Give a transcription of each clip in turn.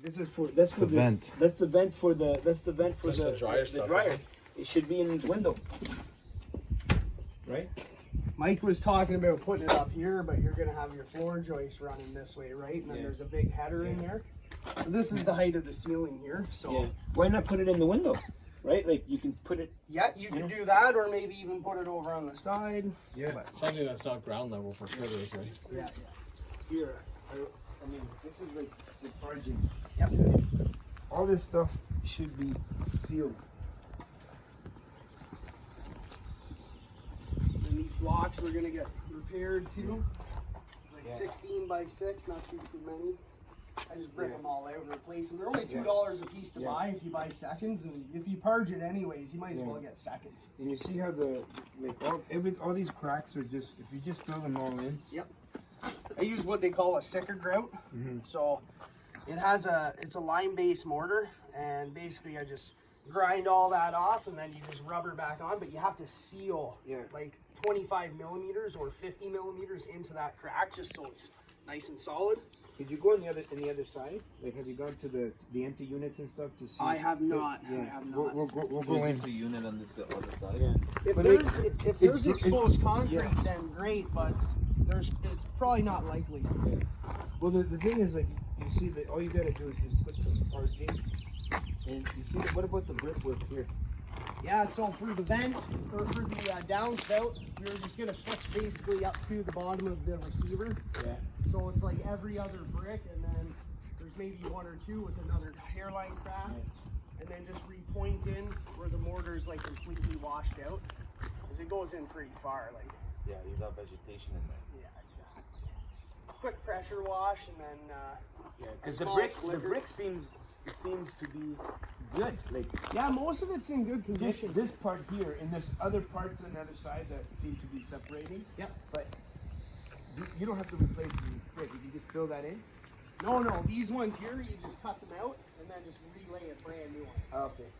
This is for that's for the vent. That's the vent for the dryer stuff. Dryer. It should be in this window, right? Mike was talking about putting it up here, but you're gonna have your floor joist running this way, right? And then there's a big header in there. So this is the height of the ceiling here. So why not put it in the window, right? Like you can put it. Yeah, you can do that, or maybe even put it over on the side. Yeah, but something that's not ground level for critters, right? Yeah. Here, I mean, this is like the margin. Yep. All this stuff should be sealed. And these blocks we're gonna get repaired too. Like 16 by 6, not too many. I just rip them all out and replace them. They're only $2 a piece to buy if you buy seconds, and if you purge it anyways, you might as well get seconds. And you see how the all these cracks are just if you just fill them all in. Yep. I use what they call a sicker grout. So it has it's a lime-based mortar, and basically I just grind all that off, and then you just rubber back on. But you have to seal like 25 millimeters or 50 millimeters into that crack, just so it's nice and solid. Did you go on the other side? Like, have you gone to the empty units and stuff to see? I have not. I have not. We'll go in. Is this a unit on this other side? Yeah. If there's exposed concrete, then great, but it's probably not likely. Yeah. Well, the thing is, like, you see that all you gotta do is just put some RG, and you see what about the brickwork here? Yeah, so for the vent, or for the downspout, we were just gonna fix basically up to the bottom of the receiver. Yeah. So it's like every other brick, and then there's maybe one or two with another hairline crack, and then just repoint in where the mortar's like completely washed out, because it goes in pretty far. Like. Yeah, you got vegetation in there. Yeah, exactly. Quick pressure wash, and then because the brick seems to be good. Like, yeah, most of it's in good condition. This part here, and there's other parts on the other side that seem to be separating. Yep. But you don't have to replace the brick. You can just fill that in. No, these ones here, you just cut them out and then just relay a brand new one. Oh, okay.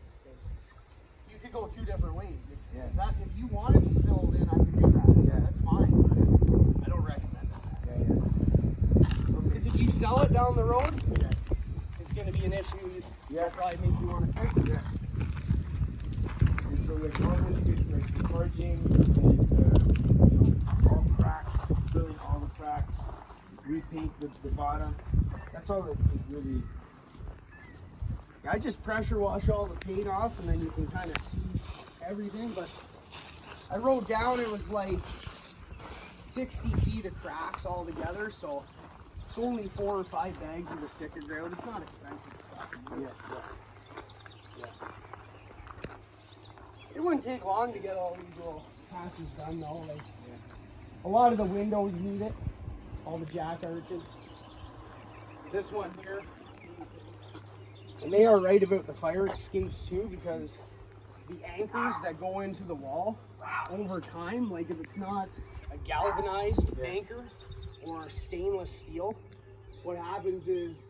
You could go two different ways. If you want to just fill it in, I can do that. Yeah, that's fine. But I don't recommend that. Because if you sell it down the road, it's going to be an issue. It'll probably make you want to fix it. And so like all this good, like the forging and all cracks, filling all the cracks, repaint the bottom. That's all that is really. I just pressure wash all the paint off, and then you can kind of see everything. But I wrote down it was like 60 feet of cracks all together, so it's only 4 or 5 bags of the sicker grout. It's not expensive stuff. Yeah. It wouldn't take long to get all these little patches done, though. Like a lot of the windows need it, all the jack arches. This one here. And they are right about the fire escapes too, because the anchors that go into the wall over time, like if it's not a galvanized anchor or stainless steel, what happens is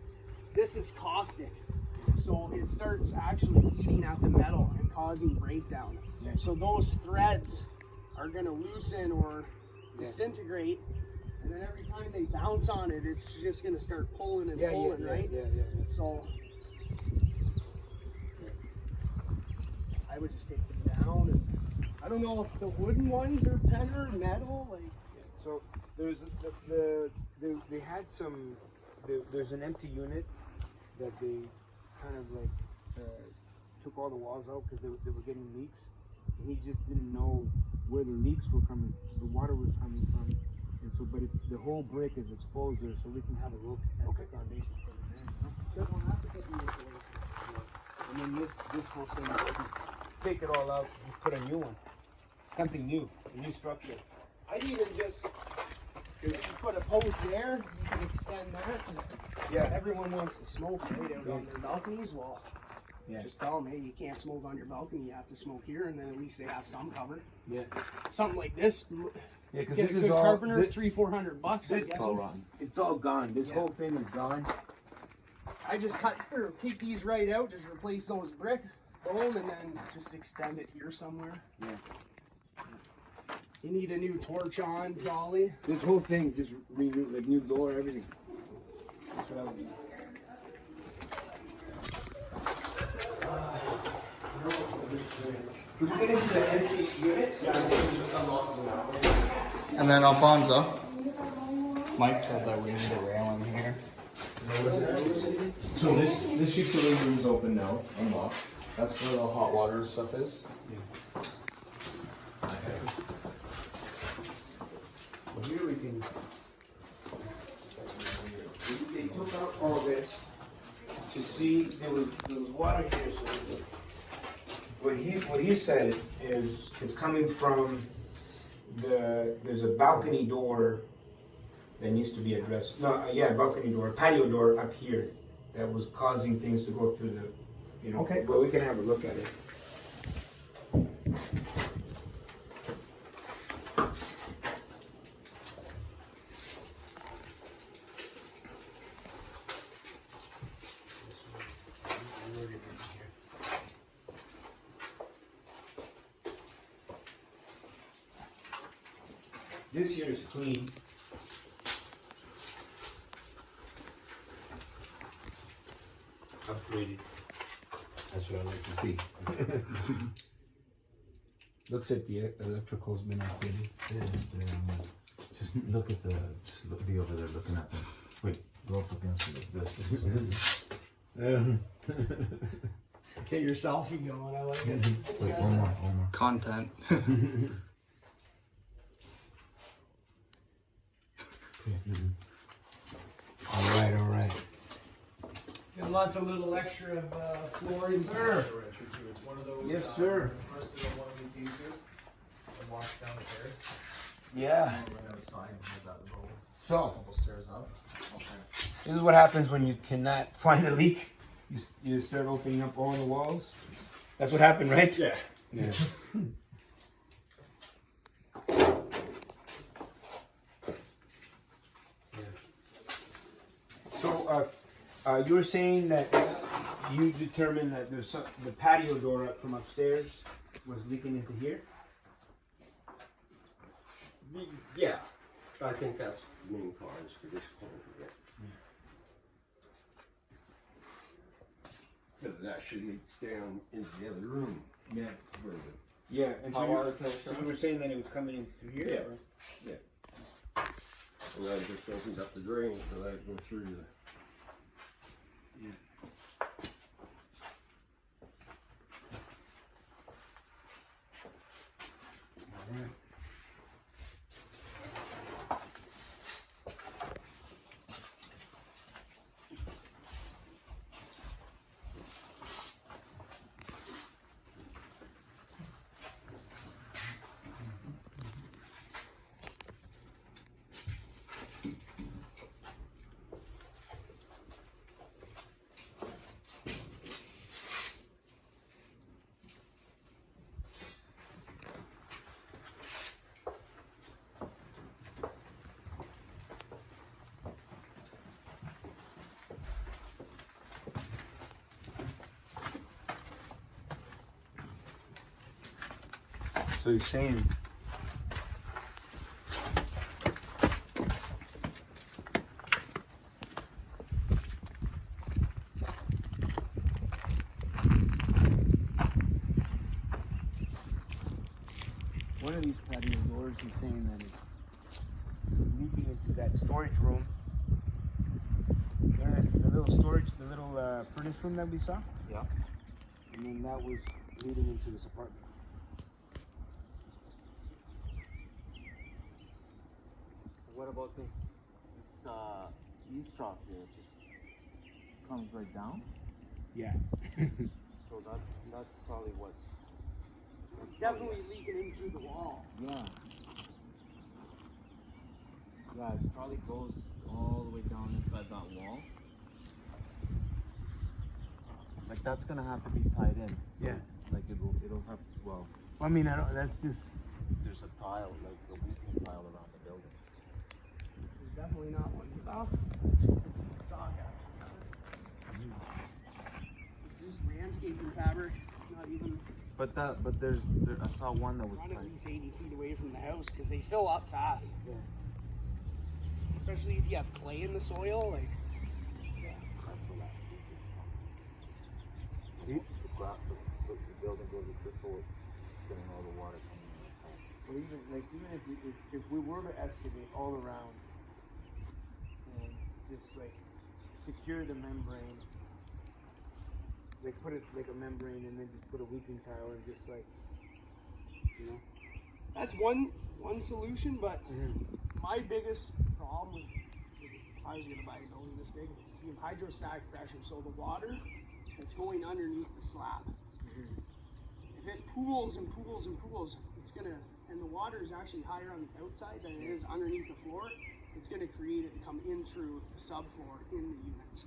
this is caustic. So it starts actually eating at the metal and causing breakdown. So those threads are going to loosen or disintegrate, and then every time they bounce on it, it's just going to start pulling and pulling, right? So I would just take them down, and I don't know if the wooden ones are better, metal, like. So there's they had some. There's an empty unit that they kind of like took all the walls out because they were getting leaks, and he just didn't know where the leaks were coming, the water was coming from, and so the whole brick is exposed there, so we can have a roof and the foundation for the man. Just don't have to put the insulation. And then this whole thing, just take it all out and put a new one, something new, a new structure. I'd even just, if you put a post there, you can extend that, because everyone wants to smoke right out on their balconies. Well, just tell them, hey, you can't smoke on your balcony, you have to smoke here, and then at least they have some cover. Yeah. Something like this, because get this a good is all carpenter, $300-400 bucks. It's all gone. It's all gone. This whole thing is gone. I just take these right out, just replace those brick, boom, and then just extend it here somewhere. Yeah. You need a new torch on trolley. This whole thing just redo, like new door, everything. That's what I would do. Could we get into the empty unit? And then Alfonso. Mike said that we need a railing here. So this utility room is open now, unlocked. That's where the hot water and stuff is. Well, here we can. They took out all this to see there was water here. So what he said is it's coming from there's a balcony door that needs to be addressed. No, balcony door, patio door up here that was causing things to go through the, Okay. But we can have a look at it. This here is clean. Upgraded. That's what I like to see. Looks like the electrical's been updated. Just look at the, be over there looking at them. Wait, go up against it like this. Get your selfie going, I like it. Wait, one more. Content. All right. Got lots of little extra flooring. Sir. It's one of those. Yes, sir. First little one we came to and walked down the stairs. Yeah. And right outside with that little So, couple stairs up. Okay. this is what happens when you cannot find a leak. You start opening up all the walls. That's what happened, right? Yeah. Yeah. So, you were saying that you determined that there's the patio door up from upstairs was leaking into here? Yeah, I think that's the main cause for this point. Yeah. But it actually leaks down into the other room. Yeah. Where Yeah, and Hot water tank so you were saying that it was coming in through here? Yeah. and that just opens up the drain so that go through the. So you're saying one of these patio doors, he's saying that it's leading into that storage room. There's the little storage, the little furnace room that we saw. Yeah. And then that was leading into this apartment. What about this eavesdrop here? It just comes right down. Yeah. So that's probably what. It's definitely leaking in through the wall. Yeah. Yeah, it probably goes all the way down inside that wall. Like that's gonna have to be tied in. So, Yeah. Like it'll have well. I mean, I don't, that's just. There's a tile, like a weeping tile around the building. There's definitely not one. Oh, saga. This is landscaping fabric, not even. But I saw one that was Run tied. at least 80 feet away from the house because they fill up fast. Yeah. Especially if you have clay in the soil, like. The building goes to crystal, it's getting all the water coming in. But even if we were to excavate all around and just like secure the membrane, like put it like a membrane and then just put a weeping tile and just like, you know. That's one solution, but my biggest problem with if I was gonna buy a building this big, you have hydrostatic pressure, so the water that's going underneath the slab. If it pools and pools and pools, it's gonna, and the water is actually higher on the outside than it is underneath the floor, it's gonna create it to come in through the subfloor in the units.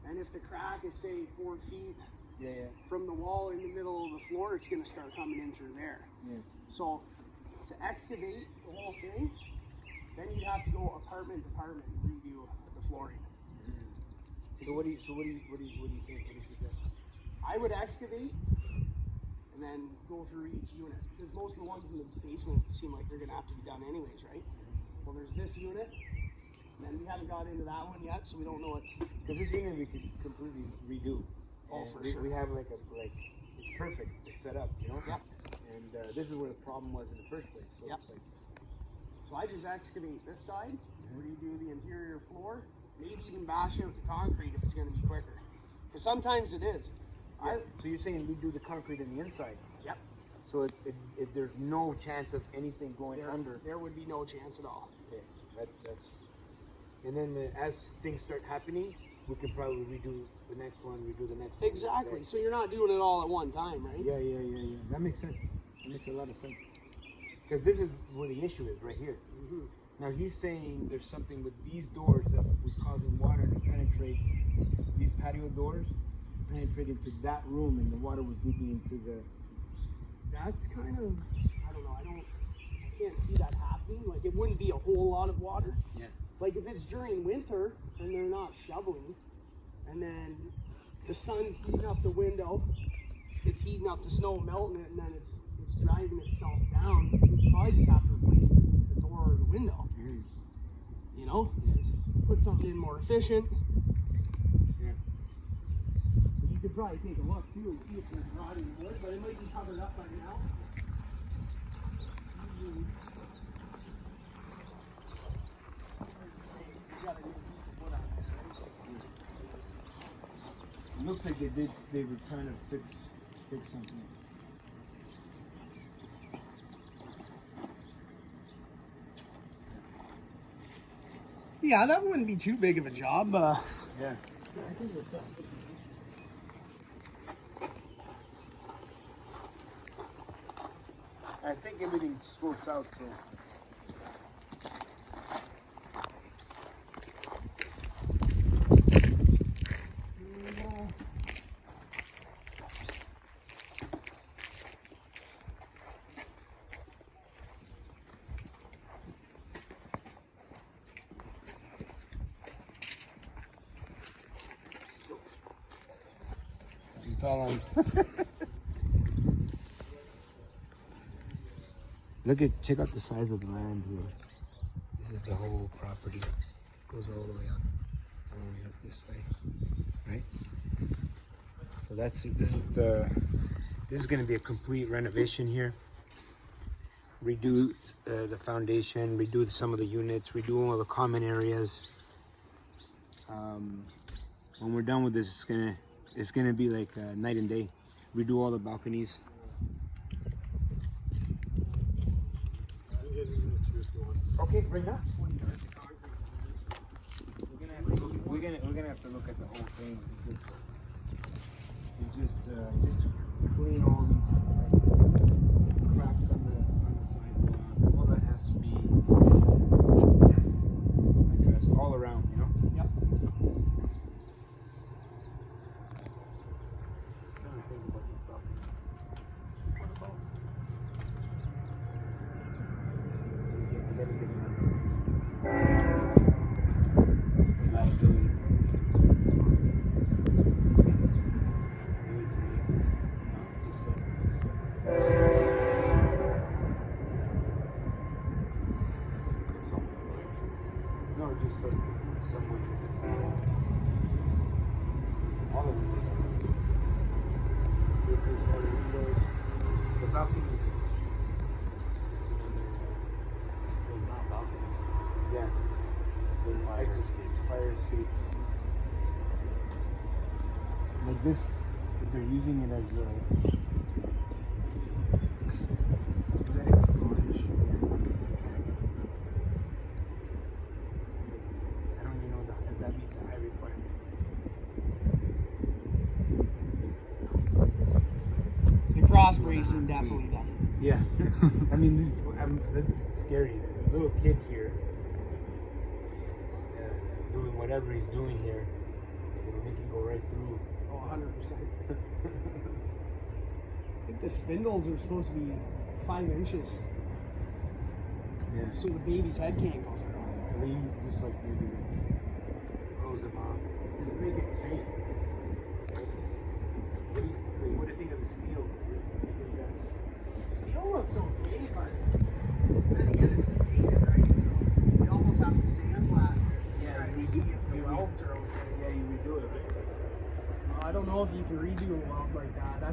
And if the crack is say 4 feet from the wall in the middle of the floor, it's gonna start coming in through there. So to excavate the whole thing, then you'd have to go apartment to apartment and redo the flooring. So what do you think? What do you suggest? I would excavate and then go through each unit, because most of the ones in the basement seem like they're gonna have to be done anyways, right? Well, there's this unit, and then we haven't got into that one yet, so we don't know it. Because this unit we could completely redo. Oh, And for we, sure. We have like it's perfect. It's set up, you know. Yep. And this is where the problem was in the first place. So Yep. it's like, So I just excavate this side, redo the interior floor, maybe even bash out the concrete if it's gonna be quicker. Because sometimes it is. so you're saying we do the concrete in the inside? Yep. So there's no chance of anything going under. There would be no chance at all. Okay, that's. And then as things start happening, we can probably redo the next one, redo the next one. Exactly. So you're not doing it all at one time, right? Yeah. That makes sense. That makes a lot of sense. Because this is where the issue is, right here. Now he's saying there's something with these doors that was causing water to penetrate. These patio doors penetrated into that room, and the water was leaking into the. That's kind of, I don't know, I can't see that happening. Like, it wouldn't be a whole lot of water. Yeah. Like, if it's during winter and they're not shoveling, and then the sun's heating up the window, it's heating up the snow, melting it, and then it's driving itself down, you probably just have to replace the door or the window. You know? Put something in more efficient. Yeah. You could probably take a look too and see if there's rotting wood, but it might be covered up by now. It looks like they were trying to fix something. Yeah, that wouldn't be too big of a job. Yeah. I think everything slopes out, so. Check out the size of the land here. This is the whole property. Goes all the way up this way, right? So this is going to be a complete renovation here. Redo the foundation, redo some of the units, redo all the common areas. When we're done with this, it's gonna be like night and day. Redo all the balconies. Okay, bring that. We're gonna have to look at the whole thing. Just clean all these cracks on the sidewalk. All that has to be addressed all around, you know. Yep. Trying to think about this property. We gotta get liability. No, just like someone all of it. They replaced all the windows. The balconies is Well, not balconies. yeah. The Fire exit- escapes. Fire escape. Like this, they're using it as a. I don't even know if that meets the high requirement. The cross bracing definitely doesn't. Yeah, I mean, that's scary. There's a little kid here doing whatever he's doing here. They can go right through. Oh, 100%. I think the spindles are supposed to be 5 inches, Yeah. so the baby's head can't go through. So they just like maybe close them off to make it safe. What do you think of the steel? Steel looks okay, but then again, it's been painted, right? So we almost have to sandblast it. Yeah, Try to you see redo- if the you welds are okay. Yeah, you redo it, right? I don't know if you can redo a weld like that.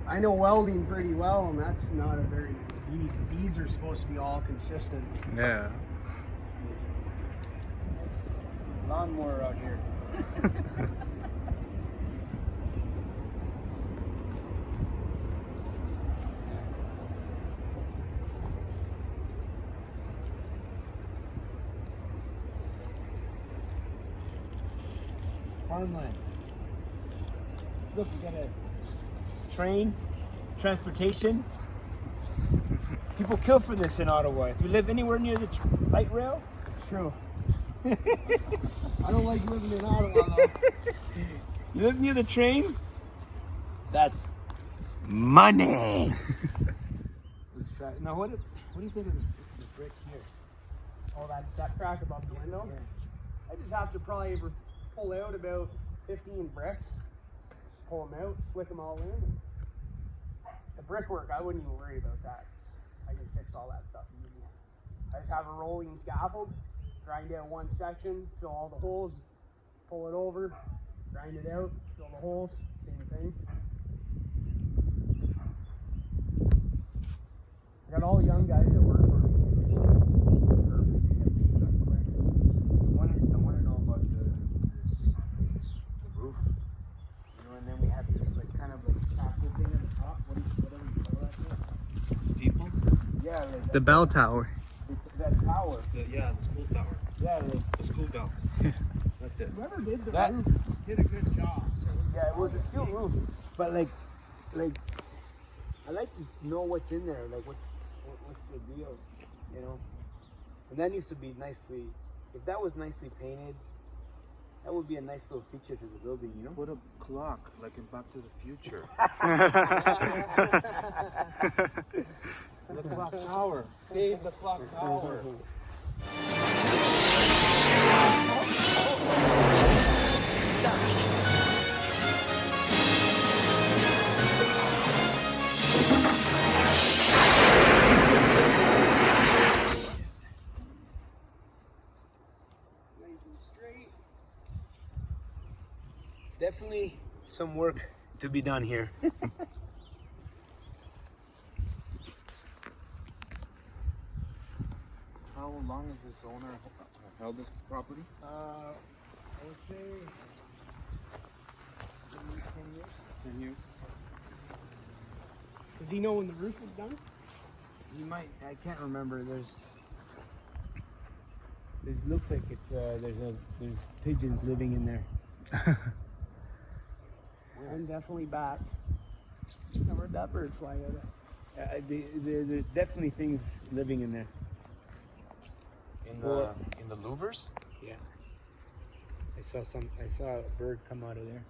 I know welding pretty well, and that's not a very nice bead. Beads are supposed to be all consistent. Yeah. Lawnmower out here. Farmland. Look, we got a train, transportation. People kill for this in Ottawa. If you live anywhere near the light rail, it's true. I don't like living in Ottawa though. You live near the train? That's money. Let's try. Now, what do you think of this brick here? Oh, that step crack above the window? I just have to probably pull out about 15 bricks. Just pull them out, slick them all in. The brickwork, I wouldn't even worry about that. I can fix all that stuff easy. I just have a rolling scaffold, grind out one section, fill all the holes, pull it over, grind it out, fill the holes, same thing. I got all the young guys that work for me. I want to know about the roof. You know, and then we have this like kind of like chapel thing at the top. Whatever you call that thing? Steeple? Yeah, like The bell tower. that tower. Yeah, the school tower. Yeah, like The school bell. That's it. Whoever did the That- roof did a good job. So yeah, it was a steel roof, but like I like to know what's in there. Like what's the deal, you know? And that needs to be nicely. If that was nicely painted, that would be a nice little feature to the building, you know? Put a clock like in Back to the Future. The clock tower. Save the clock tower. nice and straight. Definitely some work to be done here. How long has this owner held this property? I would say 10 years. 10 years. Does he know when the roof was done? You might. I can't remember. There's looks like it's there's pigeons living in there. And definitely bats. I heard that bird fly out of There's definitely things living in there. In Well- the louvers? Yeah. I saw a bird come out of there.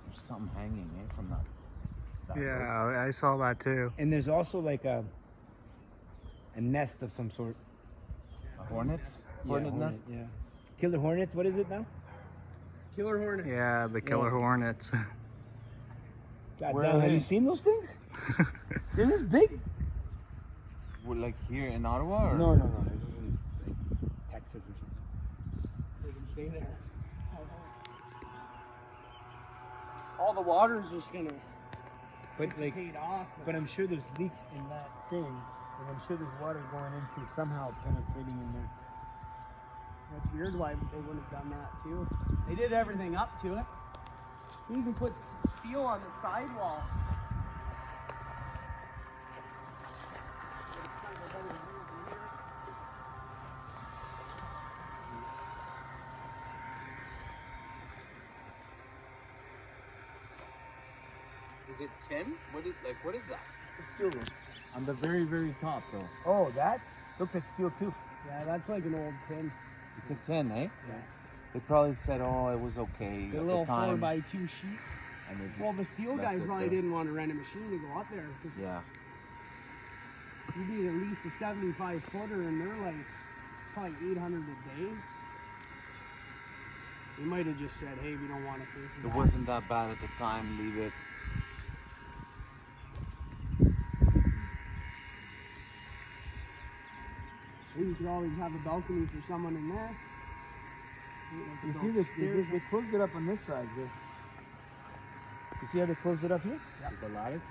There's something hanging from that Yeah, I saw that too. And there's also like a nest of some sort. Hornets? Yeah, Hornet nest? Yeah. Killer hornets. What is it now? Killer hornets. Yeah, the killer hornets. God Where damn! are Have you they? seen those things? They're this big. Well, like here in Ottawa? Or? No. This is in like, Texas or something. They can stay there. all the water's just gonna But like, dissipate off. but I'm sure there's leaks in that thing, and I'm sure there's water going into somehow penetrating in there. That's weird why they wouldn't have done that too. They did everything up to it. They even put steel on the sidewall. Is it tin? What is that? Steel roof. On the very, very top, though. Oh, that looks like steel too. Yeah, that's like an old tin. It's a tin, eh? Yeah. They probably said, oh, it was okay The at little the time. 4x2 sheets. And they just Well, the steel left guy it probably there. didn't want to rent a machine to go up there. 'Cause Yeah. you need at least a 75 footer, and they're like probably 800 a day. They might have just said, hey, we don't want to pay for It that. wasn't that bad at the time. Leave it. Maybe you could always have a balcony for someone in there. You see this? They closed it up on this side. This. You see how they closed it up here? The lattice?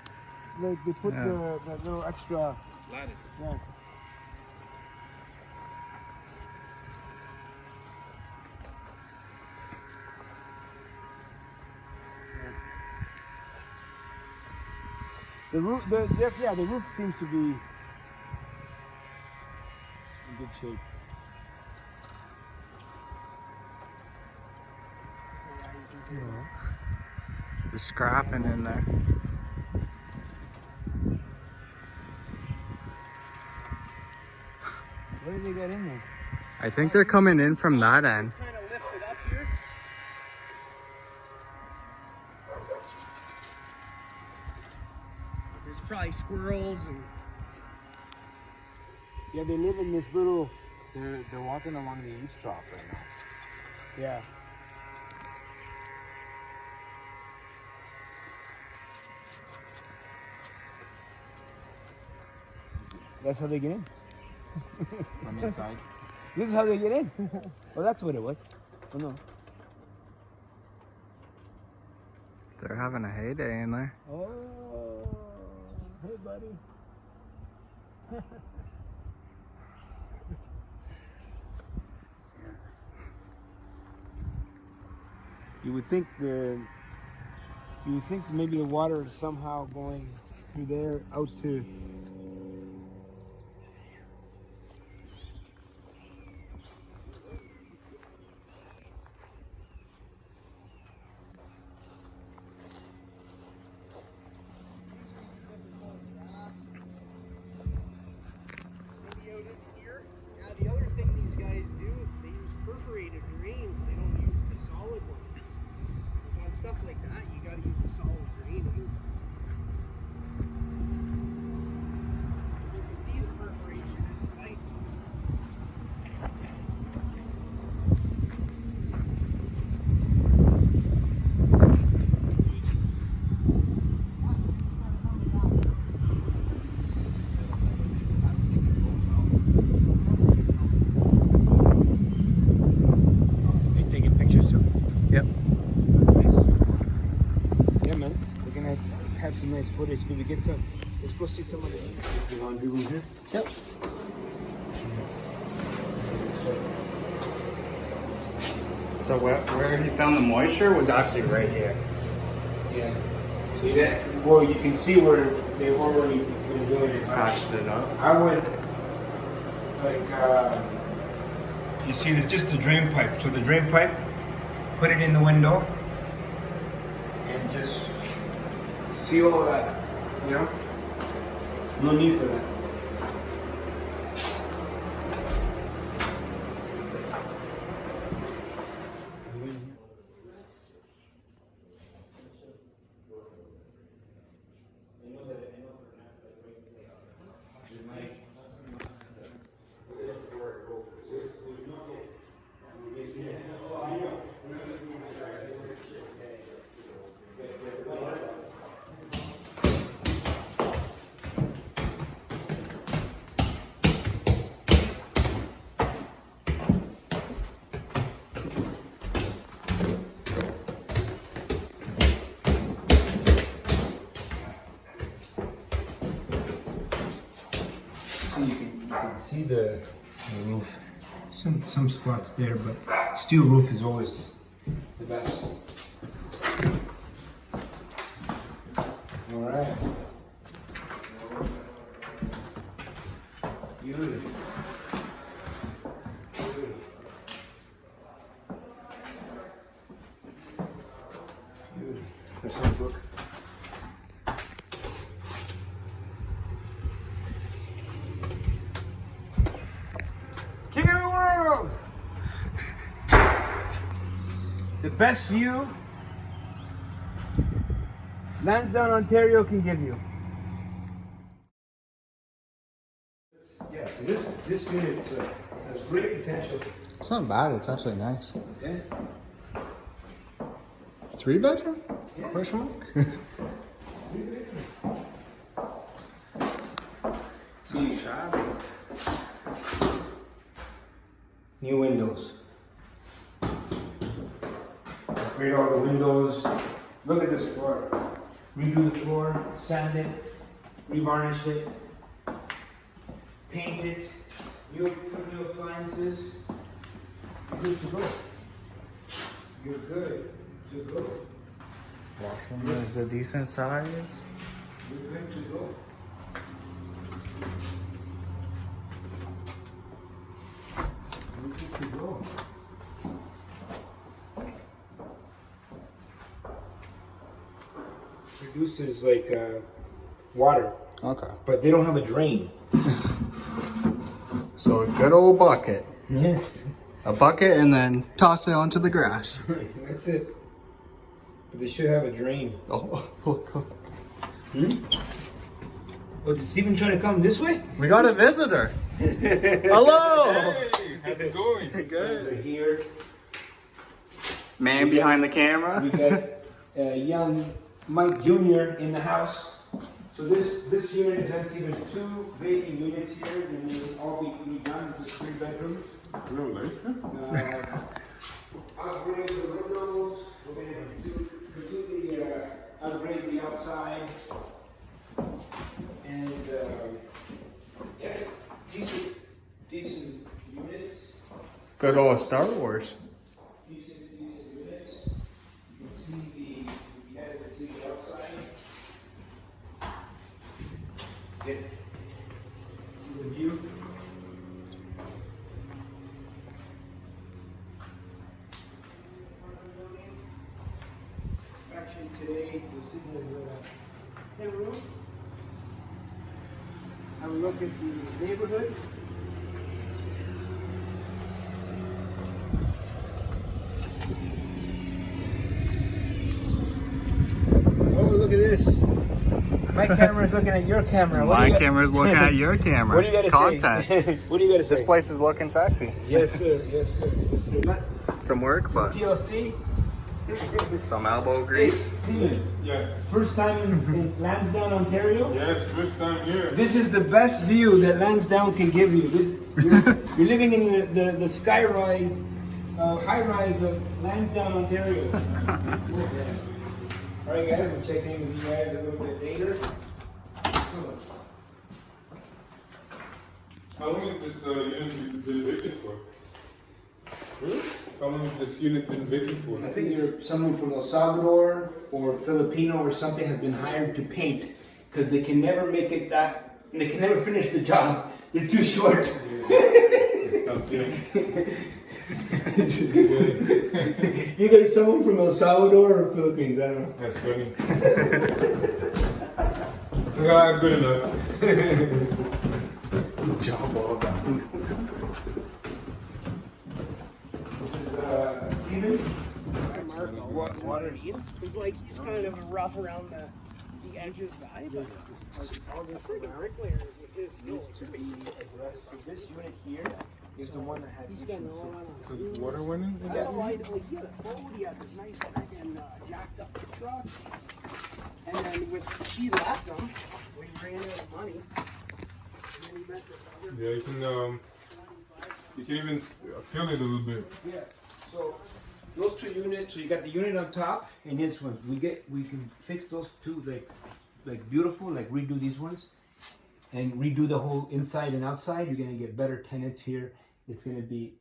They put Yeah. the little extra. Lattice. Yeah. The roof, the roof seems to be in good shape. There's scrapping in there. What did they get in there? I think they're coming in from that end. It's kind of lifted up here. There's probably squirrels and Yeah, they live in this little. They're walking along the east trough right now. Yeah. That's how they get in. From inside. This is how they get in. Well, that's what it was. Oh no. They're having a heyday in there. Oh, hey, buddy. You would think maybe the water is somehow going through there out to. maybe out in here. Now the other thing these guys do, they use perforated drains. They don't use the solid ones. On stuff like that, you got to use a solid drain. You can see the perforation in the pipe. They taking pictures too. Yep. Yeah, man. We're gonna have some nice footage. Can we get some? Let's go see some of the laundry room here. Yep. So where he found the moisture was actually right here. Yeah. See that? Well, you can see where they've already been doing it. Patched it up. I would like. You see, there's just the drain pipe. So the drain pipe, put it in the window, and just seal all that. You know, no need for that. See, you can see the roof. Some spots there, but steel roof is always the best. All right. Beauty. That's my book. King of the world! The best view Lansdowne, Ontario can give you. Yeah, so this unit has great potential. It's not bad. It's actually nice. Yeah. 3-bedroom? Question mark? See, new windows. Upgrade all the windows. Look at this floor. Redo the floor, sand it, revarnish it, paint it, put new appliances. You're good to go. You're good to go. Washroom is a decent size. You're good to go. You're good to go. Produces like water, Okay. but they don't have a drain. So a good old bucket. Yeah, A bucket and then toss it onto the grass. that's it. But they should have a drain. Oh, look. Oh, is Steven trying to come this way? We got a visitor. Hello. How's it going? Guys are here. Man behind the camera. We got young Mike Jr. in the house. So this unit is empty. There's 2 vacant units here. They will all be redone. This is 3 bedrooms. Real nice, huh? Upgrade the windows. We're going to completely upgrade the outside. And yeah, decent units. Good old Star Wars. Decent units. You can see the outside. Get the view. Actually today we're sitting in the tin room. Have a look at the neighborhood. Oh, look at this. My camera's looking at your camera. My camera's looking at your camera. What do you got to Content. say? What do you got to say? This place is looking sexy. Yes, sir. Yes, sir. Yes, sir. Not Some work, but TLC. some elbow Hey, grease. Steven, Yes. first time in Lansdowne, Ontario. Yes, first time here. This is the best view that Lansdowne can give you. You're living in the sky rise, high rise of Lansdowne, Ontario. All right, guys, we'll check in with you guys a little bit later. How long has this unit been vacant for? How long has this unit been vacant for? I think you're someone from El Salvador or Filipino or something has been hired to paint because they can never make it that. They can never finish the job. They're too short. Either someone from El Salvador or Philippines. I don't know. That's funny. Good enough. Job well done. This is Steven. Water here. He's like, he's kind of a rough around the edges guy, but I think a bricklayer with his skills. So this unit here is the one that had. He's getting all on. Water went in? That's all I, like, he had a boat, he had this nice freaking jacked up truck. And then she left him, we ran out of money. And then he met this other. Yeah, you can even feel it a little bit. Yeah. So those 2 units. So you got the unit on top and this one. We can fix those 2 like beautiful, like redo these ones. and redo the whole inside and outside, you're gonna get better tenants here. It's gonna be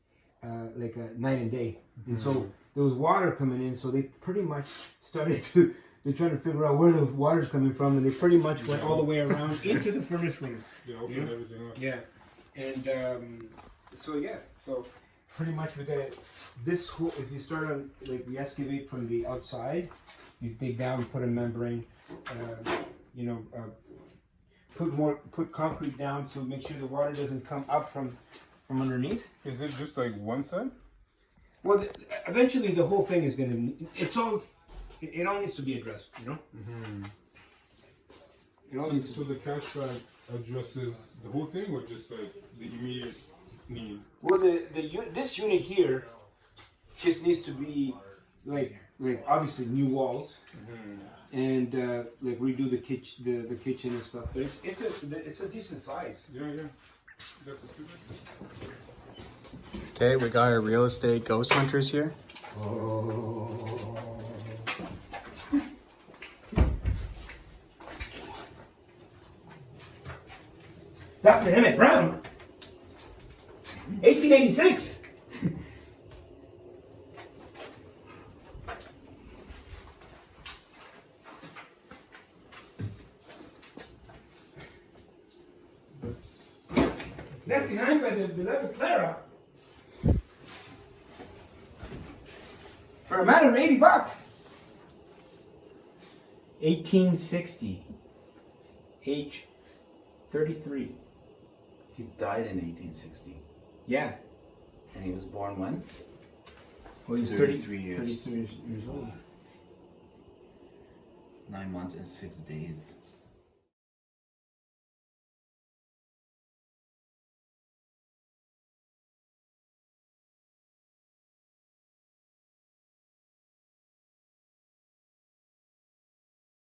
like a night and day. And so there was water coming in, so they pretty much started to. They're trying to figure out where the water's coming from, and they pretty much went all the way around into the furnace room. Yeah, open everything up. Yeah, and so pretty much we got it. This whole, if you start on like we excavate from the outside, you dig down, you put a membrane, put concrete down to make sure the water doesn't come up from underneath. Is it just like one side? Well, eventually the whole thing is gonna. It all needs to be addressed, you know. It all needs to So the cash bag addresses the whole thing, or just like the immediate need? Well, this unit here just needs to be like obviously new walls and like redo the kitchen and stuff. But it's a decent size. Yeah. That's a two. Okay, we got our real estate ghost hunters here. Dr. Emmett Brown, 1886. Left behind by the beloved Clara. For a matter of $80. 1860. Age 33. He died in 1860. Yeah. And he was born when? Well, he's 33 years. 33 years old. 9 months and 6 days.